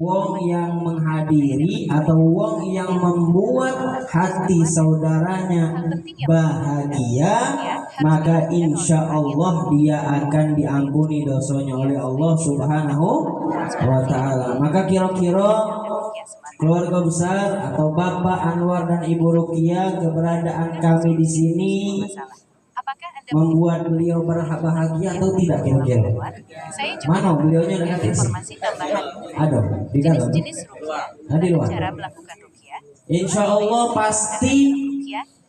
wong yang menghadiri atau wong yang membuat hati saudaranya bahagia, maka insya Allah dia akan diampuni dosanya oleh Allah Subhanahu wa Ta'ala. Maka kira-kira keluarga besar atau Bapak Anwar dan Ibu Rukia, keberadaan kami di sini membuat beliau berbahagia atau tidak kira-kira? Mana beliaunya dekat informasi tambahan ada di dalam, jenis rukyah, di luar. cara melakukan rukyah. Insya Allah pasti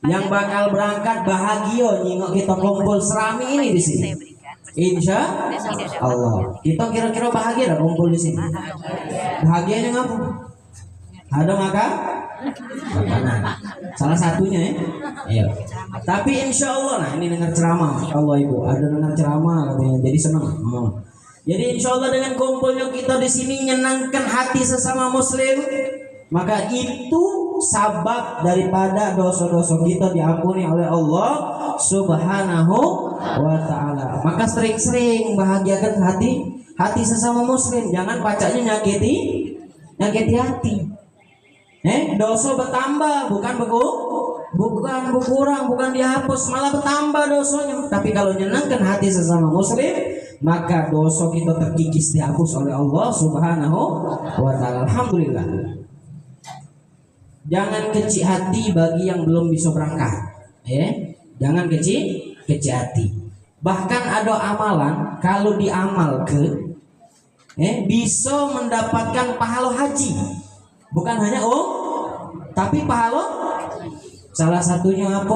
yang bakal berangkat bahagia nyingok kita kumpul serami ini di sini. Insya Allah. Kita kira-kira bahagia dah kumpul di sini. Bahagianya ngapa? Ada maka? Makanan. Salah satunya ya. Iya. Tapi insya Allah, nah ini dengar ceramah, insya Allah Ibu, ada dengar ceramah katanya, jadi senang. Jadi insya Allah dengan kumpulnya kita di sini menyenangkan hati sesama Muslim, maka itu sabab daripada dosa-dosa kita diampuni oleh Allah Subhanahu wa Ta'ala. Maka sering-sering bahagiakan hati sesama Muslim, jangan pacaknya nyakiti hati. Dosa bertambah, bukan berkurang, bukan dihapus, malah bertambah dosanya. Tapi kalau menyenangkan hati sesama Muslim, maka dosa kita terkikis dihapus oleh Allah Subhanahu wa Ta'ala. Alhamdulillah. Jangan kecil hati bagi yang belum bisa berangkat. Jangan kecil hati. Bahkan ada amalan kalau diamalkan, bisa mendapatkan pahala haji. Bukan hanya tapi pahala. Salah satunya apa?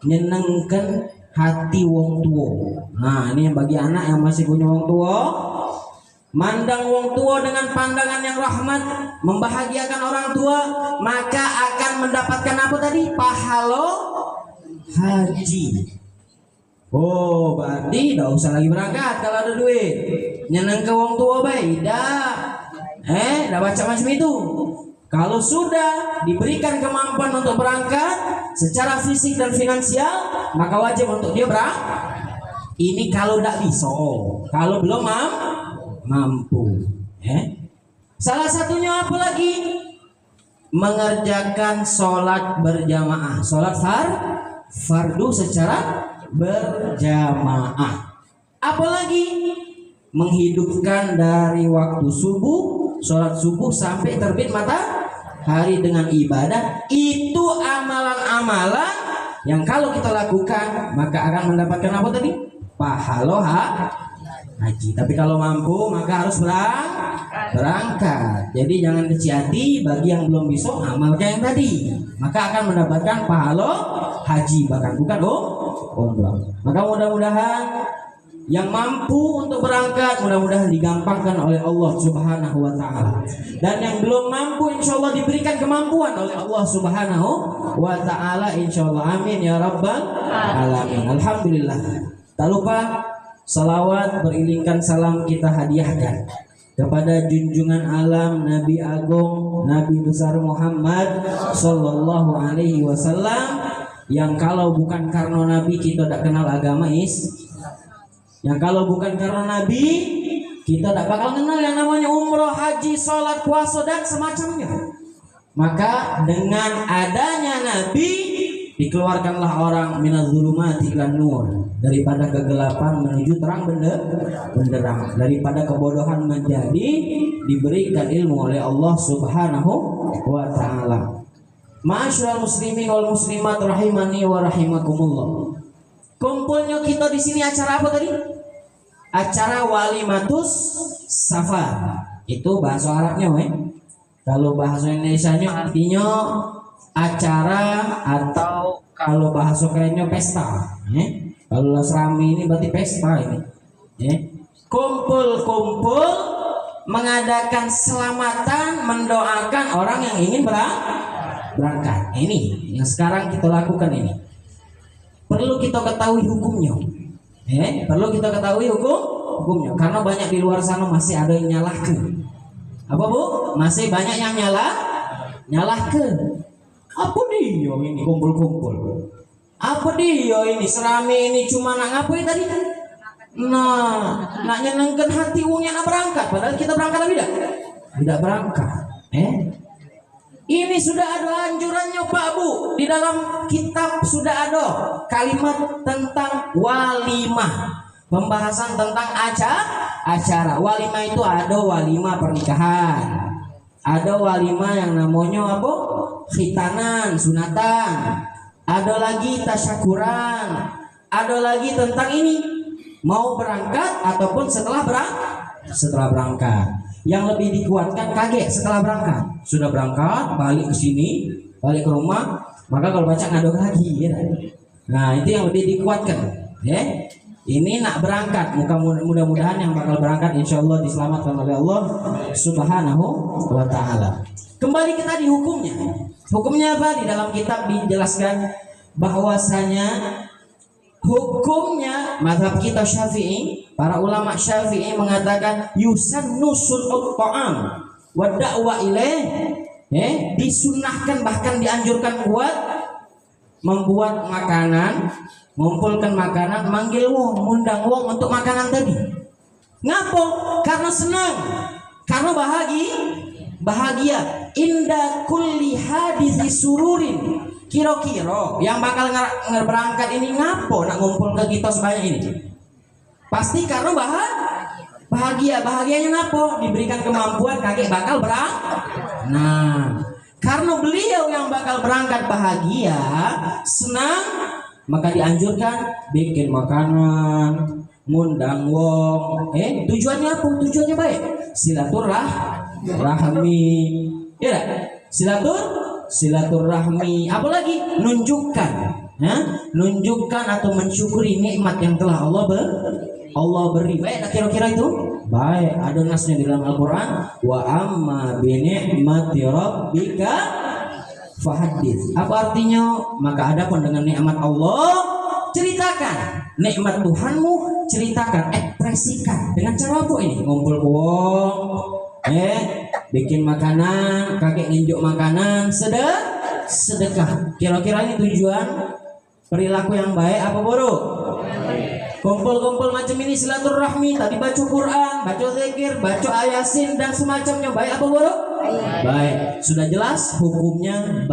Nyenengkan hati wong tua. Nah, ini yang bagi anak yang masih punya wong tua, mandang wong tua dengan pandangan yang rahmat, membahagiakan orang tua, maka akan mendapatkan apa tadi? Pahala haji. Oh, berarti tidak usah lagi berangkat kalau ada duit. Nyeneng ke wong tua baik. Dah baca macam itu. Kalau sudah diberikan kemampuan untuk berangkat secara fisik dan finansial, maka wajib untuk dia berangkat. Ini kalau tidak bisa, kalau belum mampu. Salah satunya apa lagi? Mengerjakan sholat berjamaah, sholat fardu secara berjamaah. Apalagi menghidupkan dari waktu subuh, sholat subuh sampai terbit matahari dengan ibadah. Itu amalan-amalan yang kalau kita lakukan maka akan mendapatkan apa tadi? Pahala haji. Tapi kalau mampu maka harus berangkat. Jadi jangan kecil hati bagi yang belum bisa amalkan yang tadi, maka akan mendapatkan pahala haji, bahkan bukan umrah. Maka mudah-mudahan yang mampu untuk berangkat mudah-mudahan digampangkan oleh Allah Subhanahu wa Ta'ala, dan yang belum mampu insya Allah diberikan kemampuan oleh Allah Subhanahu wa Ta'ala, insya Allah. Amin ya rabbal alamin. Alhamdulillah. Tak lupa salawat beriringkan salam kita hadiahkan kepada junjungan alam Nabi Agung Nabi besar Muhammad Sallallahu Alaihi Wasallam, yang kalau bukan karena Nabi kita tidak kenal agama yang kalau bukan karena Nabi kita tidak bakal kenal yang namanya umroh, haji, sholat, puasa dan semacamnya. Maka dengan adanya Nabi dikeluarkanlah orang minaz-zulumati ilan nur, daripada kegelapan menuju terang benderang, daripada kebodohan menjadi diberikan ilmu oleh Allah Subhanahu wa Ta'ala. Ma'asyiral muslimin wal muslimat rahimani wa rahimakumullah. Kumpulnya kita di sini acara apa tadi? Acara walimatus safar. Itu bahasa Arabnya, Kalau bahasa Indonesianya artinya acara, atau kalau bahasa kerennya pesta. Kalau serami ini berarti pesta ini. Kumpul-kumpul mengadakan selamatan, mendoakan orang yang ingin berangkat. Ini yang sekarang kita lakukan ini. Perlu kita ketahui hukumnya. Perlu kita ketahui hukumnya, karena banyak di luar sana masih ada yang nyalahkan. Apa Bu? Masih banyak yang nyalahkan. Apa dia ini kumpul-kumpul? Apa dia ini serami ini cuma nak ngapain tadi? Nak nyenengkan hati uangnya nak berangkat, padahal kita berangkat lebih dah. tidak berangkat. Ini sudah ada anjurannya Pak Bu. Di dalam kitab sudah ada kalimat tentang walimah. Pembahasan tentang acara. Walimah itu ada walimah pernikahan. Ada walimah yang namanya apa? Khitanan, sunatan. Ada lagi tasyakuran. Ada lagi tentang ini mau berangkat ataupun setelah berangkat. Yang lebih dikuatkan kaget setelah berangkat. Sudah berangkat, balik ke sini, balik ke rumah, maka kalau baca ngaduk lagi ya. Nah, itu yang lebih dikuatkan, ya. Ini nak berangkat, mudah-mudahan yang bakal berangkat insya Allah diselamatkan oleh Allah Subhanahu wa ta'ala. Kembali kita di hukumnya. Hukumnya apa? Di dalam kitab dijelaskan bahwasanya hukumnya mazhab kita Syafi'i, para ulama Syafi'i mengatakan yusannu sun'ut ta'am wa da'wa ilaih, disunahkan bahkan dianjurkan buat membuat makanan, mengumpulkan makanan, manggil wong, ngundang wong untuk makanan tadi. Ngapo? Karena senang, karena bahagia. Inda kulli hadisi sururin. Kira-kira yang bakal berangkat ini ngapo nak ngumpul ke kita sebanyak ini? Pasti karena bahagia. Bahagianya ngapo? Diberikan kemampuan kakek bakal berangkat. Nah, karena beliau yang bakal berangkat bahagia, senang, maka dianjurkan bikin makanan, ngundang wong. Tujuannya apa? Tujuannya baik. Silaturahmi. Ya, silaturahmi. Apalagi nunjukkan, nunjukkan atau mensyukuri nikmat yang telah Allah beri. Baik, kira-kira itu baik. Ada nasnya di dalam Al-Quran. Wa amma bi ni'mati rabbika fahadits. Apa artinya? Maka adapun dengan nikmat Allah, ceritakan. Nikmat Tuhanmu, ceritakan, ekspresikan. Dengan cara apa ini? Ngumpul wong, bikin makanan, kakek nginjuk makanan, sedekah. Kira-kira ini tujuan perilaku yang baik apa buruk? Kumpul-kumpul macam ini silaturahmi, tadi baca Quran, baca zikir, baca ayasin dan semacamnya, baik apa buruk? Baik. Sudah jelas hukumnya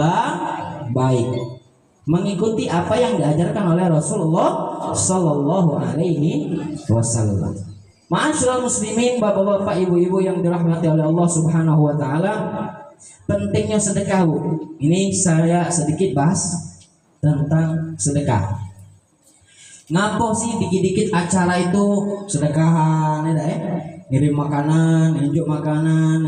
baik. Mengikuti apa yang diajarkan oleh Rasulullah Sallallahu Alaihi Wasallam. Ma'asyiral muslimin, bapak-bapak, ibu-ibu yang dirahmati oleh Allah Subhanahu Wa Taala, pentingnya sedekah. Ini saya sedikit bahas tentang sedekah. Ngapo sih dikit-dikit acara itu sedekahan, ngirim makanan, nunjuk makanan,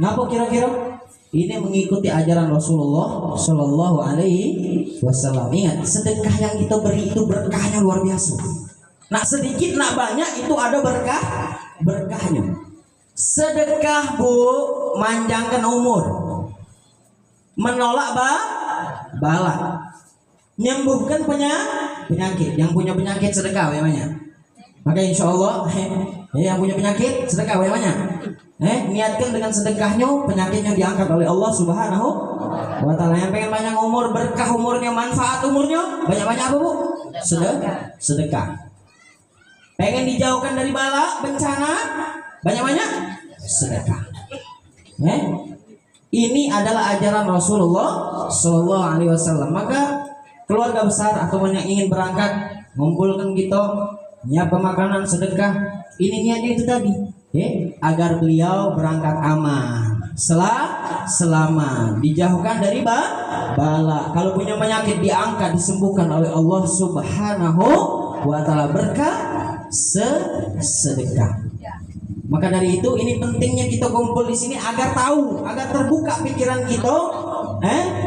Ngapo kira-kira? Ini mengikuti ajaran Rasulullah Sallallahu Alaihi Wasallam. Ingat, sedekah yang kita beri itu berkahnya luar biasa. Nak sedikit, nak banyak, itu ada berkahnya. Sedekah bu, manjangkan umur, menolak bala, nyembuhkan penyakit. Yang punya penyakit sedekah banyak. Maka insya Allah yang punya penyakit sedekah banyak. Niatkan dengan sedekahnya, penyakitnya diangkat oleh Allah Subhanahu wa Ta'ala. Yang pengen banyak umur, berkah umurnya, manfaat umurnya, banyak-banyak apa bu? Sedekah. Pengen dijauhkan dari bala, bencana, banyak-banyak sedekah. Ini adalah ajaran Rasulullah Sallallahu Alaihi Wasallam. Maka keluarga besar atau yang ingin berangkat, ngumpulkan kita, nyiapkan makanan, sedekah. Ini niatnya itu tadi, agar beliau berangkat aman, selamat, dijauhkan dari bala. Kalau punya penyakit diangkat, disembuhkan oleh Allah Subhanahu wa Ta'ala, berkah sedekah. Maka dari itu ini pentingnya kita kumpul di sini agar tahu, agar terbuka pikiran kita.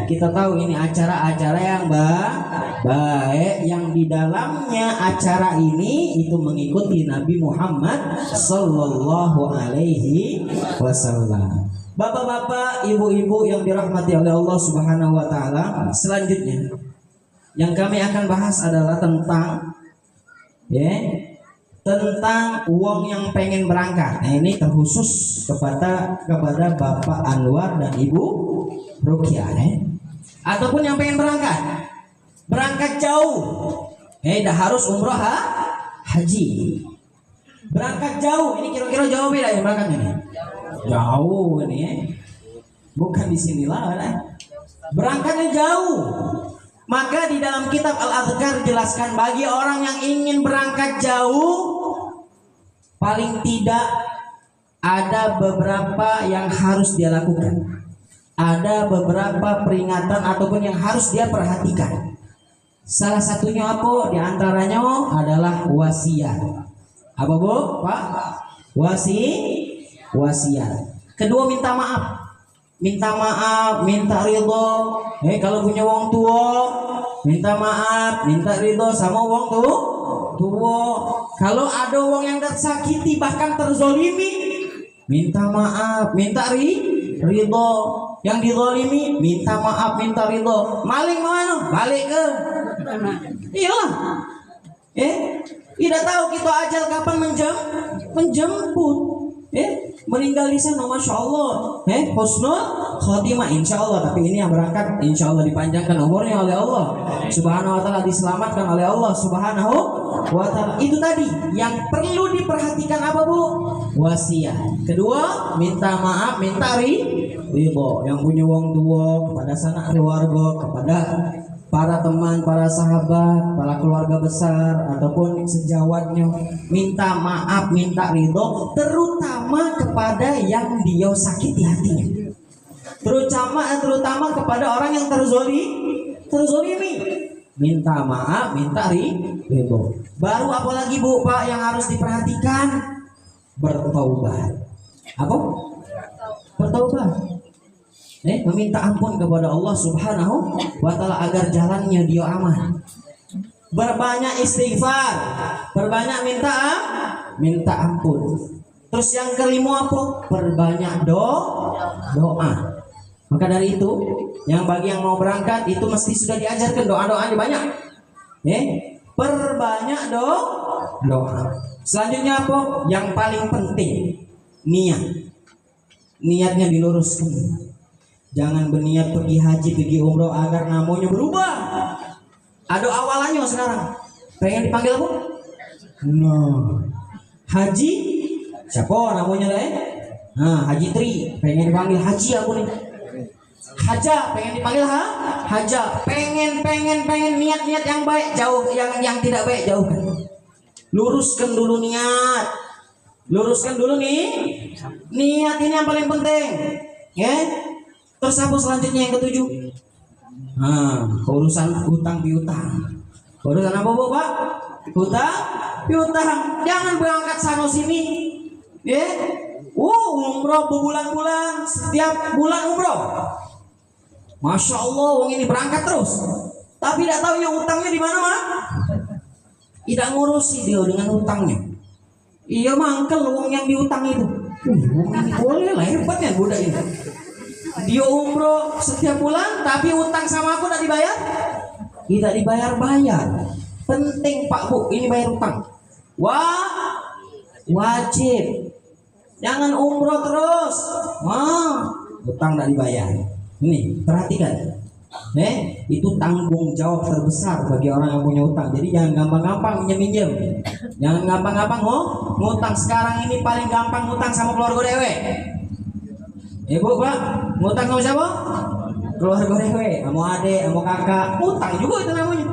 Kita tahu ini acara-acara yang baik, yang di dalamnya acara ini itu mengikuti Nabi Muhammad Sallallahu Alaihi Wasallam. Bapak-bapak, ibu-ibu yang dirahmati oleh Allah Subhanahu Wa Ta'ala, selanjutnya yang kami akan bahas adalah tentang tentang uang yang pengen berangkat. Nah, ini terkhusus kepada Bapak Anwar dan Ibu Rukiah, ataupun yang pengen berangkat jauh, dah harus umroh haji. Berangkat jauh, ini kira-kira jauh beda ya berangkatnya nih. Jauh ini ya. Bukan di sinilah. Berangkatnya jauh. Maka di dalam kitab Al-Adhkar dijelaskan bagi orang yang ingin berangkat jauh, paling tidak ada beberapa yang harus dia lakukan. Ada beberapa peringatan ataupun yang harus dia perhatikan. Salah satunya apa? Di antaranya adalah wasiat. Apa Bu? Pak? Wasiat. Kedua, minta maaf. Minta maaf, minta ridho. Kalau punya wong tua, minta maaf, minta ridho sama wong tua. Kalau ada wong yang tersakiti bahkan terzolimi, minta maaf, minta ridho. Yang dizolimi, minta maaf, minta ridho. Maling mana? Balik ke. Iyalah. Tidak tahu kita ajal kapan menjemput. Meninggal di sana, masya Allah. Husnul khotimah, insya Allah. Tapi ini yang berangkat, insya Allah dipanjangkan umurnya oleh Allah Subhanahu Wa Taala, diselamatkan oleh Allah Subhanahu Wa Taala. Itu tadi yang perlu diperhatikan apa Bu? Wasiat. Kedua, minta maaf, minta ridho. Yang punya wong tua kepada sanak keluarga, kepada para teman, para sahabat, para keluarga besar ataupun sejawatnya, minta maaf, minta ridho, terutama kepada yang dia sakiti hatinya, terutama kepada orang yang terzolimi, minta maaf, minta ridho. Baru apalagi Bu Pak yang harus diperhatikan? Bertaubat. Apa? Bertaubat. Meminta ampun kepada Allah Subhanahu Wa Taala agar jalannya dia aman. Berbanyak istighfar, berbanyak minta ampun. Terus yang kelima apa? Berbanyak doa. Maka dari itu, yang bagi yang mau berangkat itu mesti sudah diajarkan doa-doanya banyak. Perbanyak doa. Selanjutnya apa? Yang paling penting, niat. Niatnya diluruskan. Jangan berniat pergi haji, pergi umroh agar namanya berubah. Ada awalannya sekarang. Pengen dipanggil apa? Haji. Siapa namanya deh? Haji Tri. Pengen dipanggil haji aku nih. Haja. Pengen dipanggil haja. Pengen niat-niat yang baik jauh, yang tidak baik jauhkan. Luruskan dulu niat. Luruskan dulu nih. Niat ini yang paling penting. Terus apa selanjutnya yang ketujuh? Urusan hutang piutang. Urusan apa Bu Pak? Hutang piutang. Jangan berangkat sana sini. Umroh berbulan-bulan, setiap bulan umroh. Masya Allah, wong ini berangkat terus. Tapi tidak tahu yang hutangnya di mana Mak? Tidak ngurusi dia dengan hutangnya. Iya mangkel wong yang diutang itu. Boleh lah, hebatnya budak ini. Dia umroh setiap bulan, tapi utang sama aku tidak dibayar? Tidak dibayar. Penting Pak Bu, ini bayar utang. Wajib. Jangan umroh terus. Utang tidak dibayar. Ini perhatikan. Itu tanggung jawab terbesar bagi orang yang punya utang. Jadi jangan gampang-gampang minjem. Jangan gampang-gampang ngutang. Sekarang ini paling gampang ngutang sama keluarga dewe. Bu Pak, ngutang sama siapa? Keluarga dewe, sama adik, sama kakak. Ngutang juga itu namanya.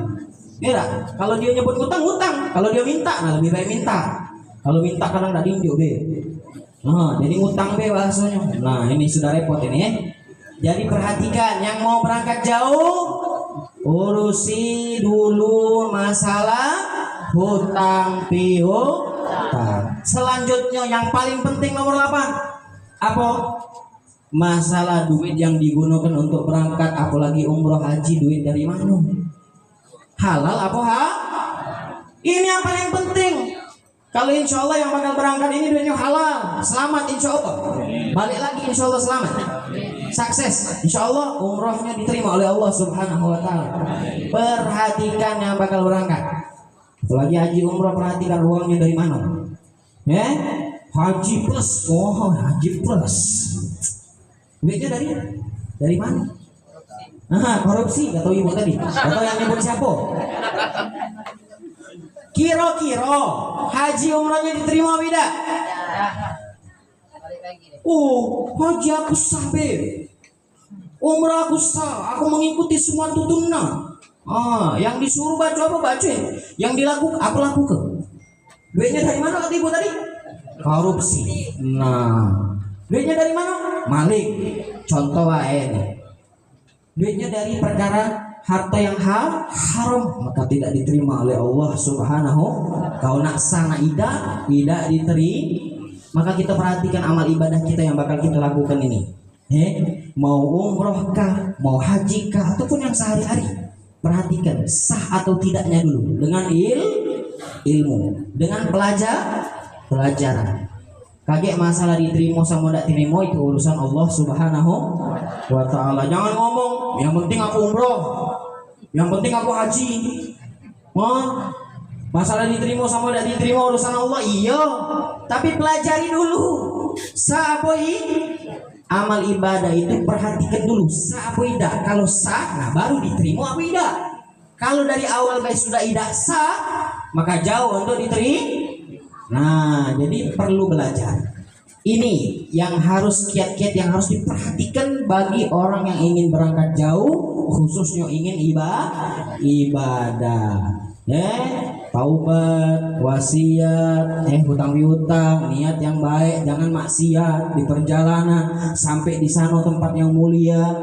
Kalau dia nyebut ngutang. Kalau dia minta, lebih baik minta. Kalau minta kadang tidak diinjuk jadi ngutang bahasanya. Ini sudah repot ini. Jadi perhatikan, yang mau berangkat jauh, urusi dulu masalah hutang piutang. Selanjutnya yang paling penting nomor 8. Apa? Masalah duit yang digunakan untuk berangkat, apalagi umroh haji, duit dari mana? Halal apa Ini yang paling penting. Kalau insya Allah yang bakal berangkat ini duitnya halal, selamat insya Allah. Balik lagi insya Allah selamat, sukses insya Allah, umrohnya diterima oleh Allah Subhanahu Wa Taala. Perhatikan yang bakal berangkat, apalagi haji umroh, perhatikan uangnya dari mana. Haji plus, haji plus. Duitnya dari mana? Korupsi, gak tahu ibu tadi. Gak tahu yang nyebut siapa. Kira-kira haji umrahnya diterima tidak? Haji aku sah be, umrah aku sah, aku mengikuti semua tuntunan. Yang disuruh baca apa baca, yang dilakukan aku lakukan. Duitnya dari mana kata ibu tadi? Korupsi. Nah, duitnya dari mana? Malik. Contoh nih. Duitnya dari perkara harta yang haram, maka tidak diterima oleh Allah Subhanahu. Kau nak sana tidak diterima. Maka kita perhatikan amal ibadah kita yang bakal kita lakukan ini. Mau umroh kah, mau haji kah, ataupun yang sehari-hari, perhatikan sah atau tidaknya dulu dengan ilmu, dengan pelajaran. Kaget masalah diterima sama tidak diterima itu urusan Allah Subhanahu wa ta'ala. Jangan ngomong yang penting aku umroh, yang penting aku haji. Masalah diterima sama tidak diterima urusan Allah, iya. Tapi pelajari dulu. Sah apa amal ibadah itu perhatikan dulu. Sah apa tidak. Kalau sah, nah baru diterima apa tidak. Kalau dari awal guys sudah tidak sah, maka jauh untuk diterima. Nah, jadi perlu belajar. Ini yang harus kiat-kiat yang harus diperhatikan bagi orang yang ingin berangkat jauh, khususnya ingin ibadah. Taubat, wasiat, hutang piutang, niat yang baik, jangan maksiat di perjalanan sampai di sana tempat yang mulia.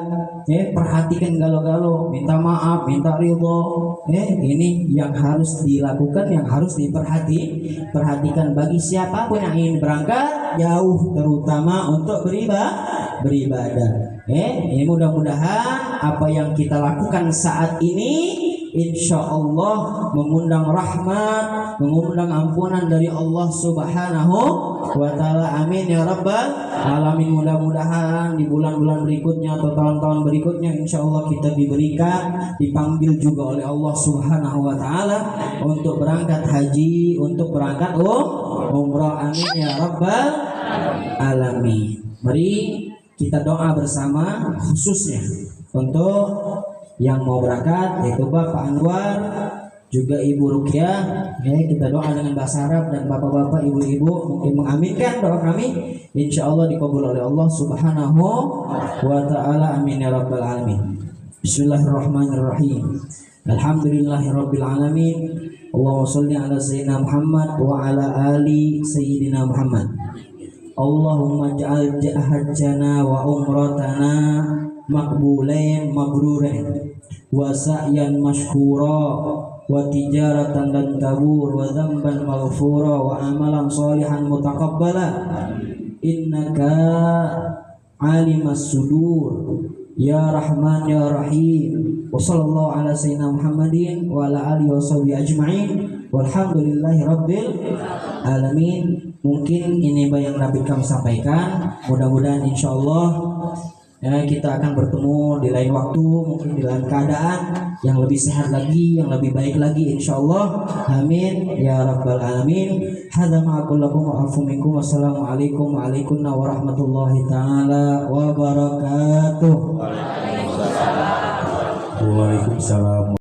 Perhatikan galau-galau, minta maaf, minta ridho. Ini yang harus dilakukan, yang harus diperhatikan bagi siapapun yang ingin berangkat jauh, terutama untuk beribadah. Ini mudah-mudahan apa yang kita lakukan saat ini insya Allah mengundang rahmat, mengundang ampunan dari Allah Subhanahu wa ta'ala. Amin ya rabbal alamin. Mudah-mudahan di bulan-bulan berikutnya atau tahun-tahun berikutnya insya Allah kita dipanggil juga oleh Allah Subhanahu wa ta'ala untuk berangkat haji, untuk berangkat umrah. Amin ya rabbal alamin. Mari kita doa bersama khususnya untuk yang mau berangkat, yaitu Bapak Anwar juga Ibu Rukyah. Kita doa dengan bahasa Arab dan bapak-bapak, ibu-ibu mungkin mengaminkan doa kami. Insya Allah dikabul oleh Allah Subhanahu wa ta'ala. Amin ya rabbal alamin. Bismillahirrahmanirrahim. Alhamdulillahirabbil alamin. Allahumma sholli ala sayyidina Muhammad wa ala ali sayyidina Muhammad. Allahumma ja'al hajjana wa umratana makbulain mabrurain wa sa'yan mashkura wa tijaratan lan tabur wa dhanban maghfura wa amalan salihan mutaqabbala innaka alimas sudur ya rahman ya rahim. Wa sallallahu ala sayyidina Muhammadin wa ala alihi washabihi ajma'in walhamdulillahi rabbil alamin. Mungkin ini yang dapat kami sampaikan. Mudah-mudahan insyaallah kita akan bertemu di lain waktu, mungkin di lain keadaan yang lebih sehat lagi, yang lebih baik lagi insyaallah. Amin ya rabbal alamin. Hadza ma'akullakum wa afu minkum. Wassalamualaikum warahmatullahi taala wabarakatuh. Waalaikumsalam.